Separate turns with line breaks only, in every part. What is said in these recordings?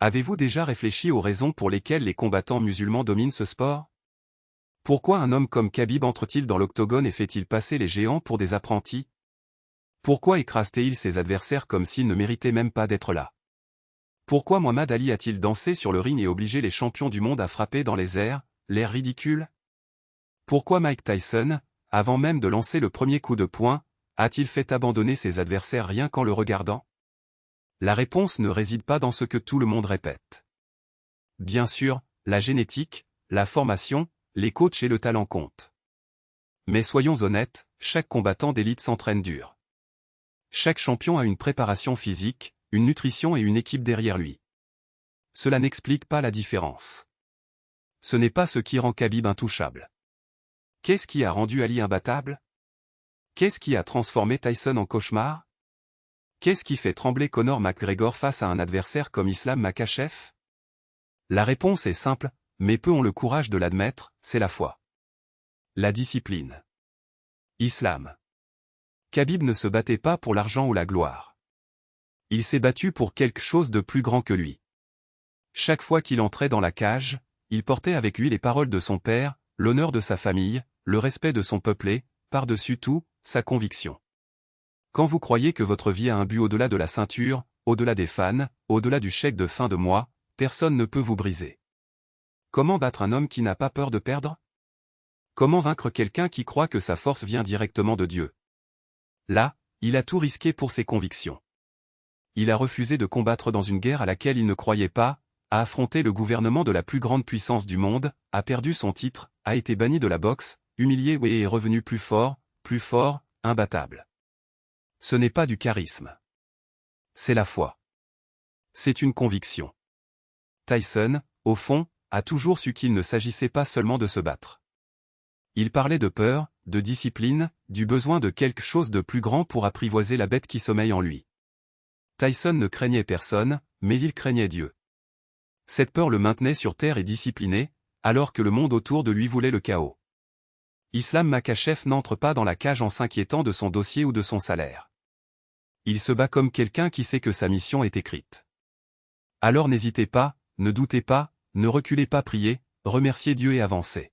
Avez-vous déjà réfléchi aux raisons pour lesquelles les combattants musulmans dominent ce sport? Pourquoi un homme comme Khabib entre-t-il dans l'octogone et fait-il passer les géants pour des apprentis? Pourquoi écrase-t-il ses adversaires comme s'ils ne méritaient même pas d'être là? Pourquoi Muhammad Ali a-t-il dansé sur le ring et obligé les champions du monde à frapper dans les airs, l'air ridicule? Pourquoi Mike Tyson, avant même de lancer le premier coup de poing, a-t-il fait abandonner ses adversaires rien qu'en le regardant? La réponse ne réside pas dans ce que tout le monde répète. Bien sûr, la génétique, la formation, les coachs et le talent comptent. Mais soyons honnêtes, chaque combattant d'élite s'entraîne dur. Chaque champion a une préparation physique, une nutrition et une équipe derrière lui. Cela n'explique pas la différence. Ce n'est pas ce qui rend Khabib intouchable. Qu'est-ce qui a rendu Ali imbattable? Qu'est-ce qui a transformé Tyson en cauchemar? Qu'est-ce qui fait trembler Conor McGregor face à un adversaire comme Islam Makhachev? La réponse est simple, mais peu ont le courage de l'admettre, c'est la foi. La discipline. Islam. Khabib ne se battait pas pour l'argent ou la gloire. Il s'est battu pour quelque chose de plus grand que lui. Chaque fois qu'il entrait dans la cage, il portait avec lui les paroles de son père, l'honneur de sa famille, le respect de son peuplé, par-dessus tout, sa conviction. Quand vous croyez que votre vie a un but au-delà de la ceinture, au-delà des fans, au-delà du chèque de fin de mois, personne ne peut vous briser. Comment battre un homme qui n'a pas peur de perdre? Comment vaincre quelqu'un qui croit que sa force vient directement de Dieu? Là, il a tout risqué pour ses convictions. Il a refusé de combattre dans une guerre à laquelle il ne croyait pas, a affronté le gouvernement de la plus grande puissance du monde, a perdu son titre, a été banni de la boxe, humilié et est revenu plus fort, imbattable. Ce n'est pas du charisme. C'est la foi. C'est une conviction. Tyson, au fond, a toujours su qu'il ne s'agissait pas seulement de se battre. Il parlait de peur, de discipline, du besoin de quelque chose de plus grand pour apprivoiser la bête qui sommeille en lui. Tyson ne craignait personne, mais il craignait Dieu. Cette peur le maintenait sur terre et discipliné, alors que le monde autour de lui voulait le chaos. Islam Makhachev n'entre pas dans la cage en s'inquiétant de son dossier ou de son salaire. Il se bat comme quelqu'un qui sait que sa mission est écrite. Alors n'hésitez pas, ne doutez pas, ne reculez pas, priez, remerciez Dieu et avancez.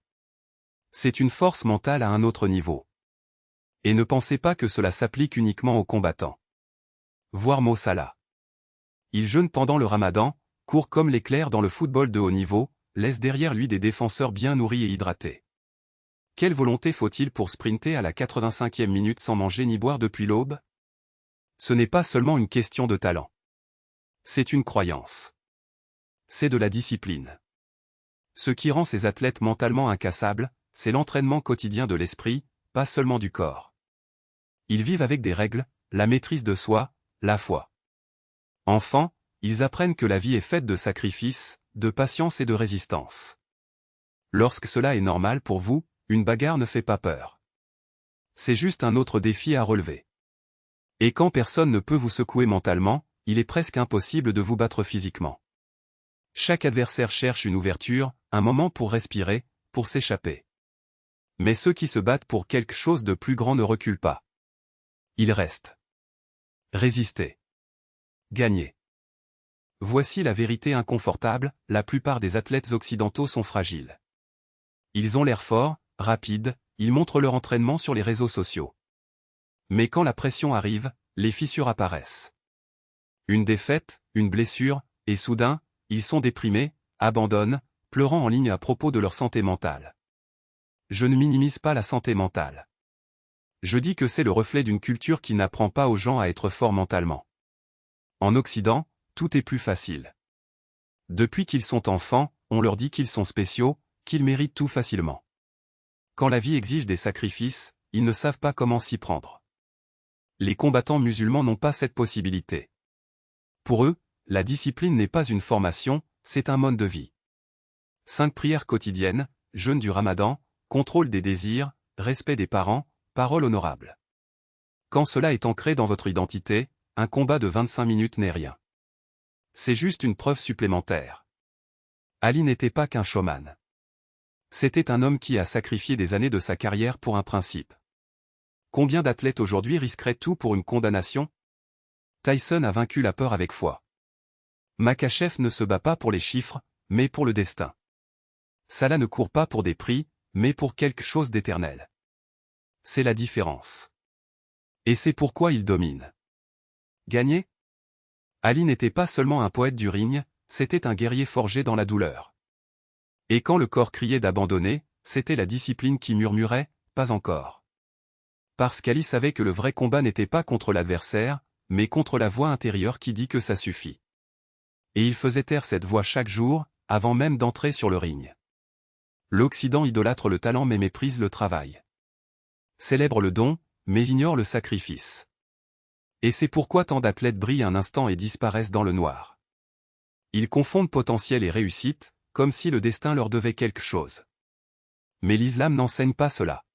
C'est une force mentale à un autre niveau. Et ne pensez pas que cela s'applique uniquement aux combattants. Voir Mo Salah. Il jeûne pendant le ramadan, court comme l'éclair dans le football de haut niveau, laisse derrière lui des défenseurs bien nourris et hydratés. Quelle volonté faut-il pour sprinter à la 85e minute sans manger ni boire depuis l'aube? Ce n'est pas seulement une question de talent. C'est une croyance. C'est de la discipline. Ce qui rend ces athlètes mentalement incassables, c'est l'entraînement quotidien de l'esprit, pas seulement du corps. Ils vivent avec des règles, la maîtrise de soi, la foi. Enfants, ils apprennent que la vie est faite de sacrifices, de patience et de résistance. Lorsque cela est normal pour vous, une bagarre ne fait pas peur. C'est juste un autre défi à relever. Et quand personne ne peut vous secouer mentalement, il est presque impossible de vous battre physiquement. Chaque adversaire cherche une ouverture, un moment pour respirer, pour s'échapper. Mais ceux qui se battent pour quelque chose de plus grand ne reculent pas. Ils restent. Résister. Gagner. Voici la vérité inconfortable, la plupart des athlètes occidentaux sont fragiles. Ils ont l'air forts, rapides, ils montrent leur entraînement sur les réseaux sociaux. Mais quand la pression arrive, les fissures apparaissent. Une défaite, une blessure, et soudain, ils sont déprimés, abandonnent, pleurant en ligne à propos de leur santé mentale. Je ne minimise pas la santé mentale. Je dis que c'est le reflet d'une culture qui n'apprend pas aux gens à être forts mentalement. En Occident, tout est plus facile. Depuis qu'ils sont enfants, on leur dit qu'ils sont spéciaux, qu'ils méritent tout facilement. Quand la vie exige des sacrifices, ils ne savent pas comment s'y prendre. Les combattants musulmans n'ont pas cette possibilité. Pour eux, la discipline n'est pas une formation, c'est un mode de vie. 5 prières quotidiennes, jeûne du ramadan, contrôle des désirs, respect des parents, parole honorable. Quand cela est ancré dans votre identité, un combat de 25 minutes n'est rien. C'est juste une preuve supplémentaire. Ali n'était pas qu'un showman. C'était un homme qui a sacrifié des années de sa carrière pour un principe. Combien d'athlètes aujourd'hui risqueraient tout pour une condamnation? Tyson a vaincu la peur avec foi. Makhachev ne se bat pas pour les chiffres, mais pour le destin. Salah ne court pas pour des prix, mais pour quelque chose d'éternel. C'est la différence. Et c'est pourquoi il domine. Gagner? Ali n'était pas seulement un poète du ring, c'était un guerrier forgé dans la douleur. Et quand le corps criait d'abandonner, c'était la discipline qui murmurait, pas encore. Parce qu'Ali savait que le vrai combat n'était pas contre l'adversaire, mais contre la voix intérieure qui dit que ça suffit. Et il faisait taire cette voix chaque jour, avant même d'entrer sur le ring. L'Occident idolâtre le talent mais méprise le travail. Célèbre le don, mais ignore le sacrifice. Et c'est pourquoi tant d'athlètes brillent un instant et disparaissent dans le noir. Ils confondent potentiel et réussite, comme si le destin leur devait quelque chose. Mais l'islam n'enseigne pas cela.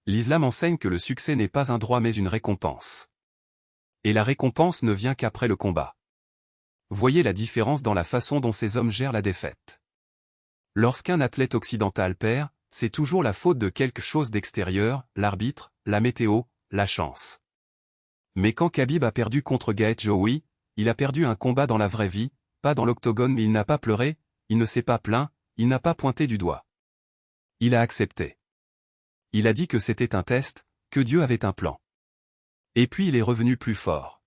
L'islam enseigne que le succès n'est pas un droit mais une récompense. Et la récompense ne vient qu'après le combat. Voyez la différence dans la façon dont ces hommes gèrent la défaite. Lorsqu'un athlète occidental perd, c'est toujours la faute de quelque chose d'extérieur, l'arbitre, la météo, la chance. Mais quand Khabib a perdu contre Gaeth Jowi, il a perdu un combat dans la vraie vie, pas dans l'octogone mais il n'a pas pleuré, il ne s'est pas plaint, il n'a pas pointé du doigt. Il a accepté. Il a dit que c'était un test, que Dieu avait un plan. Et puis il est revenu plus fort.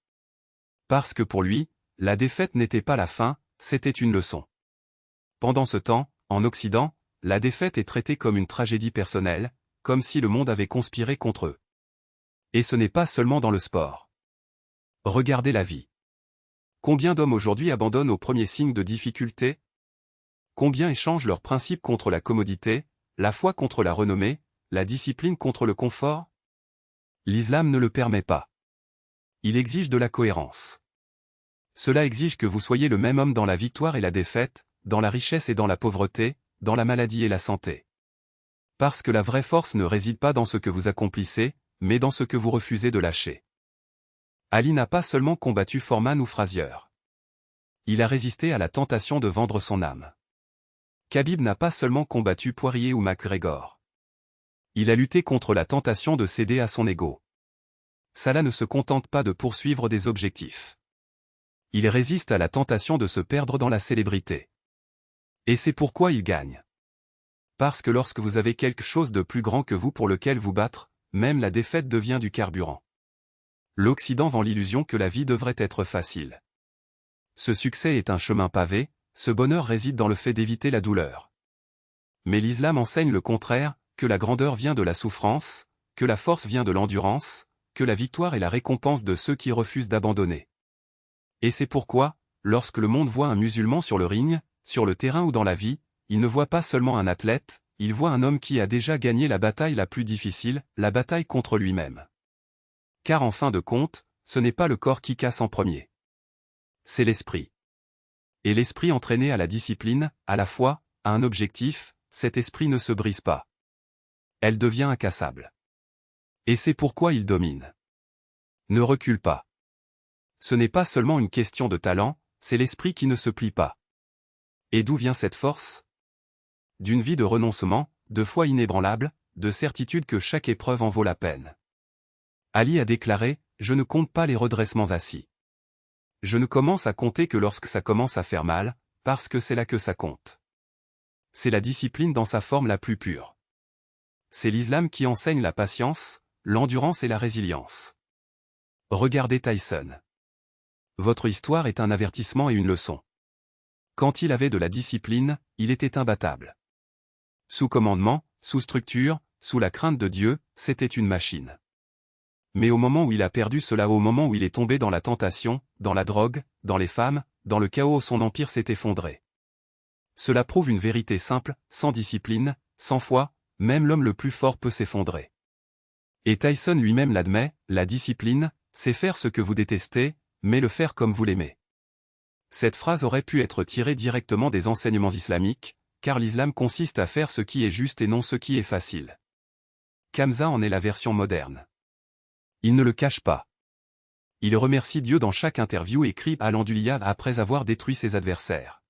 Parce que pour lui, la défaite n'était pas la fin, c'était une leçon. Pendant ce temps, en Occident, la défaite est traitée comme une tragédie personnelle, comme si le monde avait conspiré contre eux. Et ce n'est pas seulement dans le sport. Regardez la vie. Combien d'hommes aujourd'hui abandonnent au premier signe de difficulté? Combien échangent leurs principes contre la commodité, la foi contre la renommée, la discipline contre le confort? L'islam ne le permet pas. Il exige de la cohérence. Cela exige que vous soyez le même homme dans la victoire et la défaite, dans la richesse et dans la pauvreté, dans la maladie et la santé. Parce que la vraie force ne réside pas dans ce que vous accomplissez, mais dans ce que vous refusez de lâcher. Ali n'a pas seulement combattu Foreman ou Frazier. Il a résisté à la tentation de vendre son âme. Khabib n'a pas seulement combattu Poirier ou McGregor. Il a lutté contre la tentation de céder à son ego. Salah ne se contente pas de poursuivre des objectifs. Il résiste à la tentation de se perdre dans la célébrité. Et c'est pourquoi il gagne. Parce que lorsque vous avez quelque chose de plus grand que vous pour lequel vous battre, même la défaite devient du carburant. L'Occident vend l'illusion que la vie devrait être facile. Ce succès est un chemin pavé, ce bonheur réside dans le fait d'éviter la douleur. Mais l'islam enseigne le contraire, que la grandeur vient de la souffrance, que la force vient de l'endurance, que la victoire est la récompense de ceux qui refusent d'abandonner. Et c'est pourquoi, lorsque le monde voit un musulman sur le ring, sur le terrain ou dans la vie, il ne voit pas seulement un athlète, il voit un homme qui a déjà gagné la bataille la plus difficile, la bataille contre lui-même. Car en fin de compte, ce n'est pas le corps qui casse en premier. C'est l'esprit. Et l'esprit entraîné à la discipline, à la foi, à un objectif, cet esprit ne se brise pas. Elle devient incassable. Et c'est pourquoi il domine. Ne recule pas. Ce n'est pas seulement une question de talent, c'est l'esprit qui ne se plie pas. Et d'où vient cette force? D'une vie de renoncement, de foi inébranlable, de certitude que chaque épreuve en vaut la peine. Ali a déclaré, « Je ne compte pas les redressements assis. Je ne commence à compter que lorsque ça commence à faire mal, parce que c'est là que ça compte. » C'est la discipline dans sa forme la plus pure. C'est l'islam qui enseigne la patience, l'endurance et la résilience. Regardez Tyson. Votre histoire est un avertissement et une leçon. Quand il avait de la discipline, il était imbattable. Sous commandement, sous structure, sous la crainte de Dieu, c'était une machine. Mais au moment où il a perdu cela, au moment où il est tombé dans la tentation, dans la drogue, dans les femmes, dans le chaos, son empire s'est effondré. Cela prouve une vérité simple, sans discipline, sans foi, même l'homme le plus fort peut s'effondrer. Et Tyson lui-même l'admet, la discipline, c'est faire ce que vous détestez, mais le faire comme vous l'aimez. Cette phrase aurait pu être tirée directement des enseignements islamiques, car l'islam consiste à faire ce qui est juste et non ce qui est facile. Kamza en est la version moderne. Il ne le cache pas. Il remercie Dieu dans chaque interview et crie Alhamdoulilah après avoir détruit ses adversaires.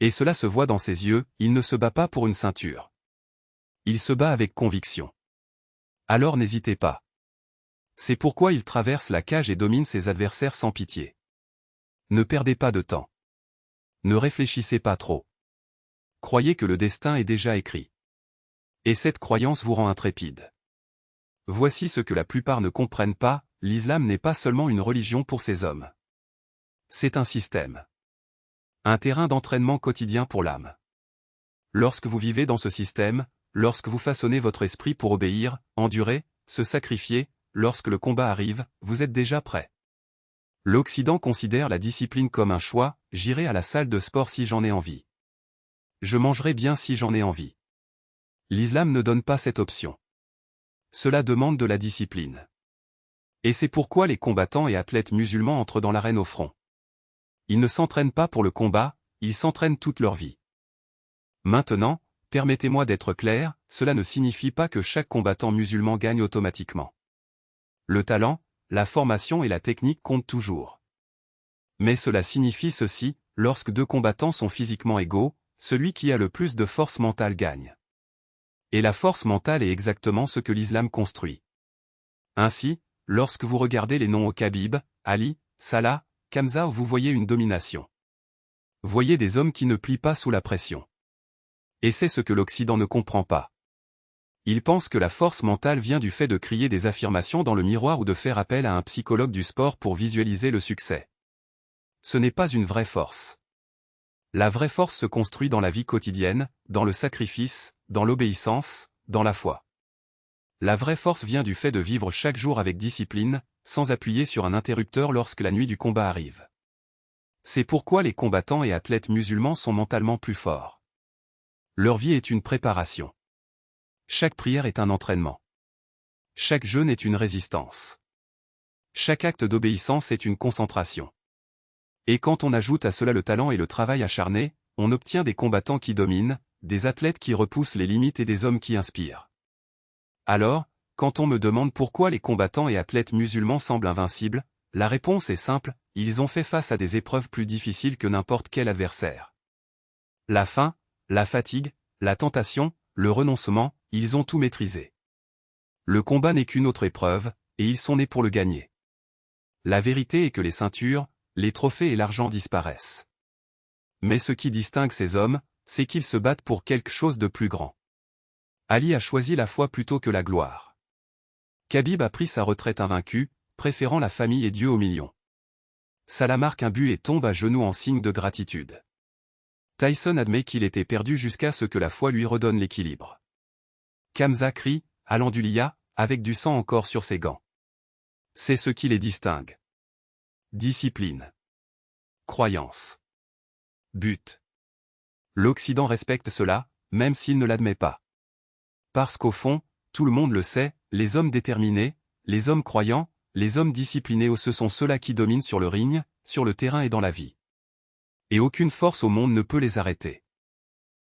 Et cela se voit dans ses yeux, il ne se bat pas pour une ceinture. Il se bat avec conviction. Alors n'hésitez pas. C'est pourquoi il traverse la cage et domine ses adversaires sans pitié. Ne perdez pas de temps. Ne réfléchissez pas trop. Croyez que le destin est déjà écrit. Et cette croyance vous rend intrépide. Voici ce que la plupart ne comprennent pas, l'islam n'est pas seulement une religion pour ces hommes. C'est un système. Un terrain d'entraînement quotidien pour l'âme. Lorsque vous vivez dans ce système, lorsque vous façonnez votre esprit pour obéir, endurer, se sacrifier, lorsque le combat arrive, vous êtes déjà prêt. L'Occident considère la discipline comme un choix, j'irai à la salle de sport si j'en ai envie. Je mangerai bien si j'en ai envie. L'islam ne donne pas cette option. Cela demande de la discipline. Et c'est pourquoi les combattants et athlètes musulmans entrent dans l'arène au front. Ils ne s'entraînent pas pour le combat, ils s'entraînent toute leur vie. Maintenant, permettez-moi d'être clair, cela ne signifie pas que chaque combattant musulman gagne automatiquement. Le talent, la formation et la technique comptent toujours. Mais cela signifie ceci, lorsque deux combattants sont physiquement égaux, celui qui a le plus de force mentale gagne. Et la force mentale est exactement ce que l'islam construit. Ainsi, lorsque vous regardez les noms au Khabib, Ali, Salah, Khamza, vous voyez une domination. Voyez des hommes qui ne plient pas sous la pression. Et c'est ce que l'Occident ne comprend pas. Il pense que la force mentale vient du fait de crier des affirmations dans le miroir ou de faire appel à un psychologue du sport pour visualiser le succès. Ce n'est pas une vraie force. La vraie force se construit dans la vie quotidienne, dans le sacrifice, dans l'obéissance, dans la foi. La vraie force vient du fait de vivre chaque jour avec discipline, sans appuyer sur un interrupteur lorsque la nuit du combat arrive. C'est pourquoi les combattants et athlètes musulmans sont mentalement plus forts. Leur vie est une préparation. Chaque prière est un entraînement. Chaque jeûne est une résistance. Chaque acte d'obéissance est une concentration. Et quand on ajoute à cela le talent et le travail acharné, on obtient des combattants qui dominent, des athlètes qui repoussent les limites et des hommes qui inspirent. Alors, quand on me demande pourquoi les combattants et athlètes musulmans semblent invincibles, la réponse est simple, ils ont fait face à des épreuves plus difficiles que n'importe quel adversaire. La faim, la fatigue, la tentation, le renoncement, ils ont tout maîtrisé. Le combat n'est qu'une autre épreuve, et ils sont nés pour le gagner. La vérité est que les ceintures, les trophées et l'argent disparaissent. Mais ce qui distingue ces hommes, c'est qu'ils se battent pour quelque chose de plus grand. Ali a choisi la foi plutôt que la gloire. Khabib a pris sa retraite invaincu, préférant la famille et Dieu aux millions. Salah marque un but et tombe à genoux en signe de gratitude. Tyson admet qu'il était perdu jusqu'à ce que la foi lui redonne l'équilibre. Khamza crie, Alhamdoulilah, avec du sang encore sur ses gants. C'est ce qui les distingue. Discipline. Croyance. But. L'Occident respecte cela, même s'il ne l'admet pas. Parce qu'au fond, tout le monde le sait, les hommes déterminés, les hommes croyants, les hommes disciplinés, ce sont ceux-là qui dominent sur le ring, sur le terrain et dans la vie. Et aucune force au monde ne peut les arrêter.